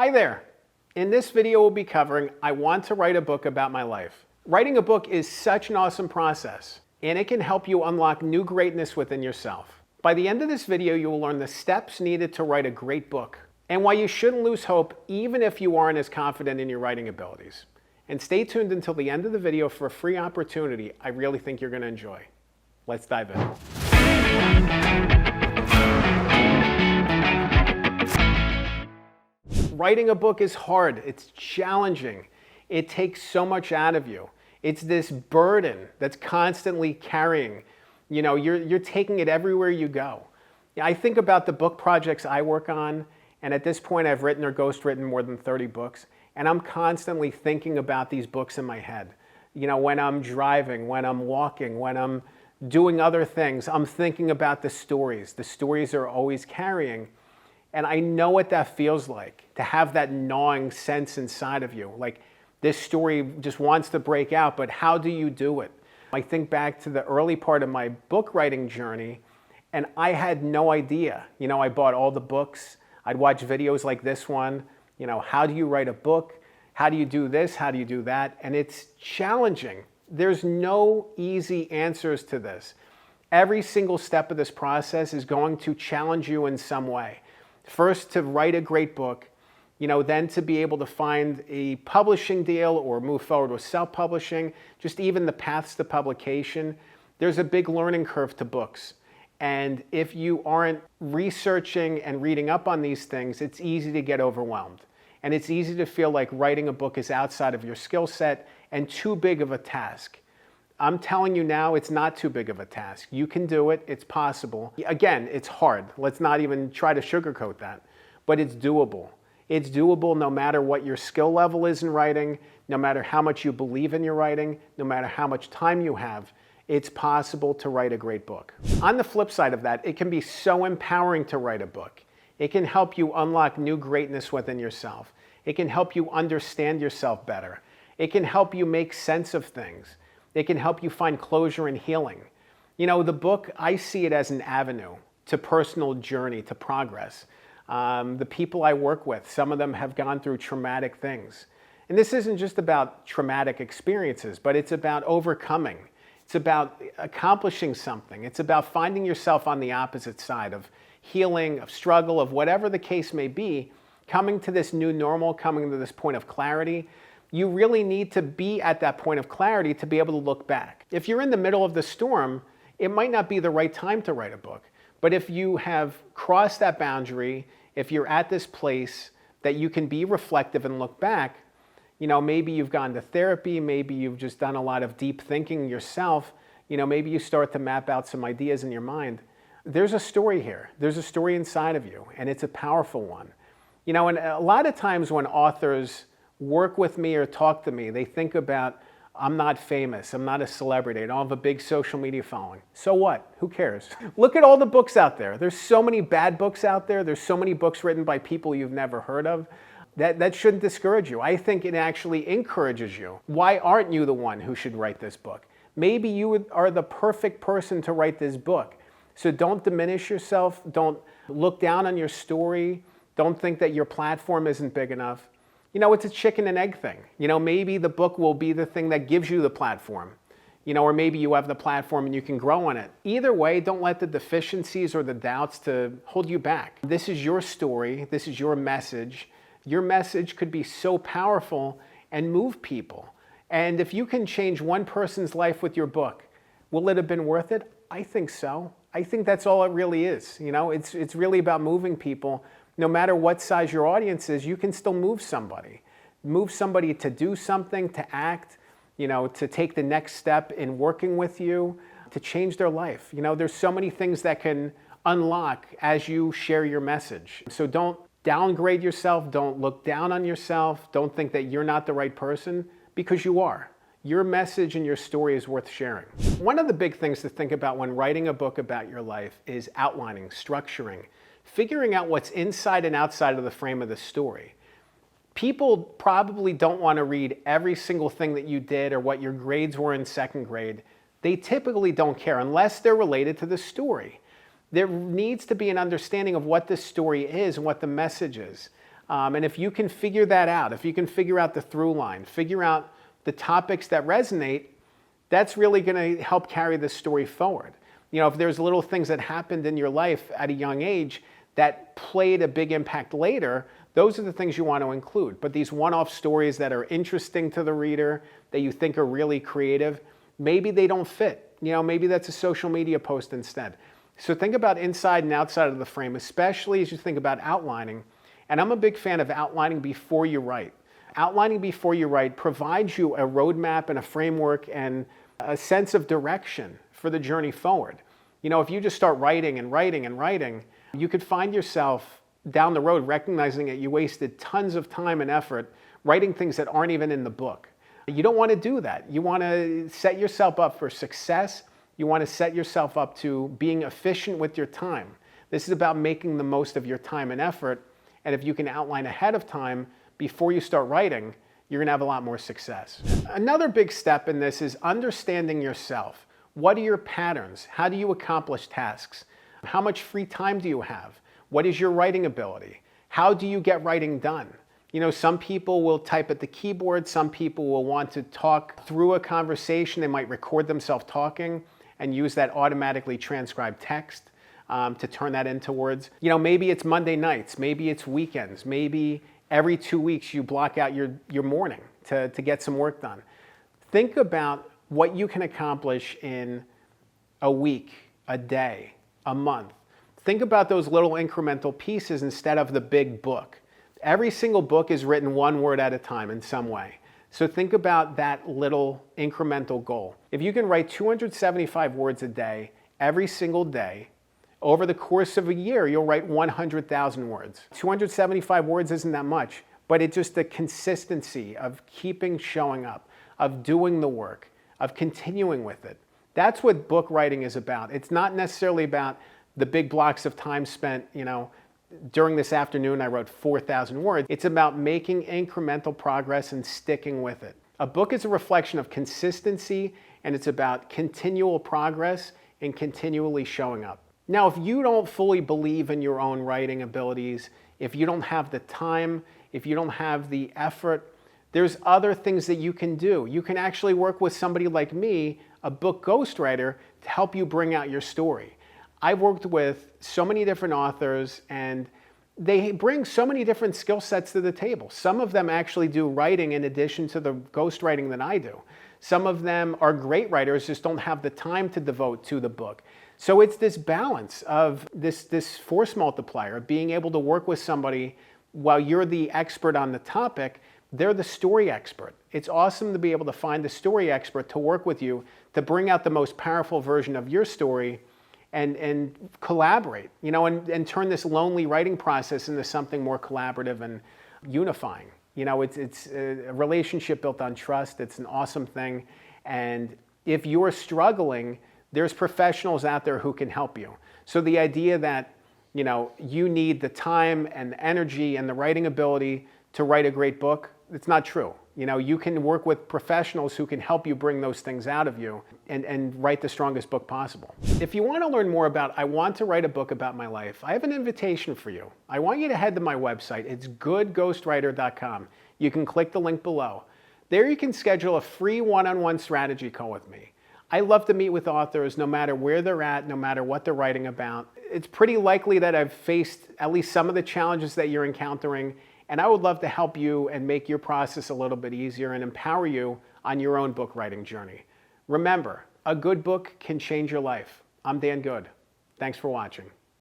Hi there. In this video we'll be covering I want to write a book about my life. Writing a book is such an awesome process, and it can help you unlock new greatness within yourself. By the end of this video, you will learn the steps needed to write a great book, and why you shouldn't lose hope even if you aren't as confident in your writing abilities. And stay tuned until the end of the video for a free opportunity I really think you're going to enjoy. Let's dive in. Writing a book is hard. It's challenging. It takes so much out of you. It's this burden that's constantly carrying. You know, you're taking it everywhere you go. I think about the book projects I work on, and at this point I've written or ghostwritten more than 30 books, and I'm constantly thinking about these books in my head. You know, when I'm driving, when I'm walking, when I'm doing other things, I'm thinking about the stories. The stories are always carrying. And I know what that feels like, to have that gnawing sense inside of you. Like, this story just wants to break out, but how do you do it? I think back to the early part of my book writing journey, and I had no idea. You know, I bought all the books. I'd watch videos like this one. You know, how do you write a book? How do you do this? How do you do that? And it's challenging. There's no easy answers to this. Every single step of this process is going to challenge you in some way. First, to write a great book, you know, then to be able to find a publishing deal or move forward with self-publishing, just even the paths to publication. There's a big learning curve to books. And if you aren't researching and reading up on these things, it's easy to get overwhelmed. And it's easy to feel like writing a book is outside of your skill set and too big of a task. I'm telling you now, it's not too big of a task. You can do it. It's possible. Again, it's hard. Let's not even try to sugarcoat that. But it's doable. It's doable no matter what your skill level is in writing, no matter how much you believe in your writing, no matter how much time you have. It's possible to write a great book. On the flip side of that, it can be so empowering to write a book. It can help you unlock new greatness within yourself. It can help you understand yourself better. It can help you make sense of things. It can help you find closure and healing. You know, the book, I see it as an avenue to personal journey, to progress. The people I work with, some of them have gone through traumatic things. And this isn't just about traumatic experiences, but it's about overcoming. It's about accomplishing something. It's about finding yourself on the opposite side of healing, of struggle, of whatever the case may be, coming to this new normal, coming to this point of clarity. You really need to be at that point of clarity to be able to look back. If you're in the middle of the storm, it might not be the right time to write a book. But if you have crossed that boundary, if you're at this place that you can be reflective and look back, you know, maybe you've gone to therapy, maybe you've just done a lot of deep thinking yourself, you know, maybe you start to map out some ideas in your mind. There's a story here. There's a story inside of you, and it's a powerful one. You know, and a lot of times when authors work with me or talk to me, they think about, I'm not famous, I'm not a celebrity, I don't have a big social media following. So what? Who cares? Look at all the books out there. There's so many bad books out there. There's so many books written by people you've never heard of. That shouldn't discourage you. I think it actually encourages you. Why aren't you the one who should write this book? Maybe you are the perfect person to write this book. So don't diminish yourself. Don't look down on your story. Don't think that your platform isn't big enough. You know, it's a chicken and egg thing. You know, maybe the book will be the thing that gives you the platform. You know, or maybe you have the platform and you can grow on it. Either way, don't let the deficiencies or the doubts to hold you back. This is your story. This is your message. Your message could be so powerful and move people. And if you can change one person's life with your book, will it have been worth it? I think so. I think that's all it really is. You know, it's really about moving people. No matter what size your audience is, you can still move somebody. Move somebody to do something, to act, you know, to take the next step in working with you, to change their life. You know, there's so many things that can unlock as you share your message. So don't downgrade yourself. Don't look down on yourself. Don't think that you're not the right person, because you are. Your message and your story is worth sharing. One of the big things to think about when writing a book about your life is outlining, structuring, figuring out what's inside and outside of the frame of the story. People probably don't want to read every single thing that you did or what your grades were in second grade. They typically don't care unless they're related to the story. There needs to be an understanding of what this story is and what the message is. And if you can figure that out, if you can figure out the through line, figure out the topics that resonate, that's really going to help carry the story forward. You know, if there's little things that happened in your life at a young age that played a big impact later, those are the things you want to include. But these one-off stories that are interesting to the reader, that you think are really creative, maybe they don't fit. You know, maybe that's a social media post instead. So think about inside and outside of the frame, especially as you think about outlining. And I'm a big fan of outlining before you write. Outlining before you write provides you a roadmap and a framework and a sense of direction for the journey forward. You know, if you just start writing and writing and writing, you could find yourself down the road recognizing that you wasted tons of time and effort writing things that aren't even in the book. You don't want to do that. You want to set yourself up for success. You want to set yourself up to being efficient with your time. This is about making the most of your time and effort. And if you can outline ahead of time before you start writing, you're going to have a lot more success. Another big step in this is understanding yourself. What are your patterns? How do you accomplish tasks? How much free time do you have? What is your writing ability? How do you get writing done? You know, some people will type at the keyboard. Some people will want to talk through a conversation. They might record themselves talking and use that automatically transcribed text to turn that into words. You know, maybe it's Monday nights. Maybe it's weekends. Maybe every 2 weeks you block out your morning to get some work done. Think about what you can accomplish in a week, a day, a month. Think about those little incremental pieces instead of the big book. Every single book is written one word at a time in some way. So think about that little incremental goal. If you can write 275 words a day, every single day, over the course of a year, you'll write 100,000 words. 275 words isn't that much, but it's just the consistency of keeping showing up, of doing the work, of continuing with it. That's what book writing is about. It's not necessarily about the big blocks of time spent, you know, during this afternoon I wrote 4,000 words. It's about making incremental progress and sticking with it. A book is a reflection of consistency, and it's about continual progress and continually showing up. Now, if you don't fully believe in your own writing abilities, if you don't have the time, if you don't have the effort, there's other things that you can do. You can actually work with somebody like me, a book ghostwriter, to help you bring out your story. I've worked with so many different authors, and they bring so many different skill sets to the table. Some of them actually do writing in addition to the ghostwriting that I do. Some of them are great writers, just don't have the time to devote to the book. So it's this balance of this force multiplier, being able to work with somebody while you're the expert on the topic, they're the story expert. It's awesome to be able to find the story expert to work with you to bring out the most powerful version of your story and collaborate, you know, and turn this lonely writing process into something more collaborative and unifying. You know, it's a relationship built on trust. It's an awesome thing. And if you're struggling, there's professionals out there who can help you. So the idea that, you know, you need the time and the energy and the writing ability to write a great book, it's not true. You know, you can work with professionals who can help you bring those things out of you and write the strongest book possible. If you want to learn more about, I want to write a book about my life, I have an invitation for you. I want you to head to my website. It's goodghostwriter.com. You can click the link below. There you can schedule a free one-on-one strategy call with me. I love to meet with authors no matter where they're at, no matter what they're writing about. It's pretty likely that I've faced at least some of the challenges that you're encountering, and I would love to help you and make your process a little bit easier and empower you on your own book writing journey. Remember, a good book can change your life. I'm Dan Good. Thanks for watching.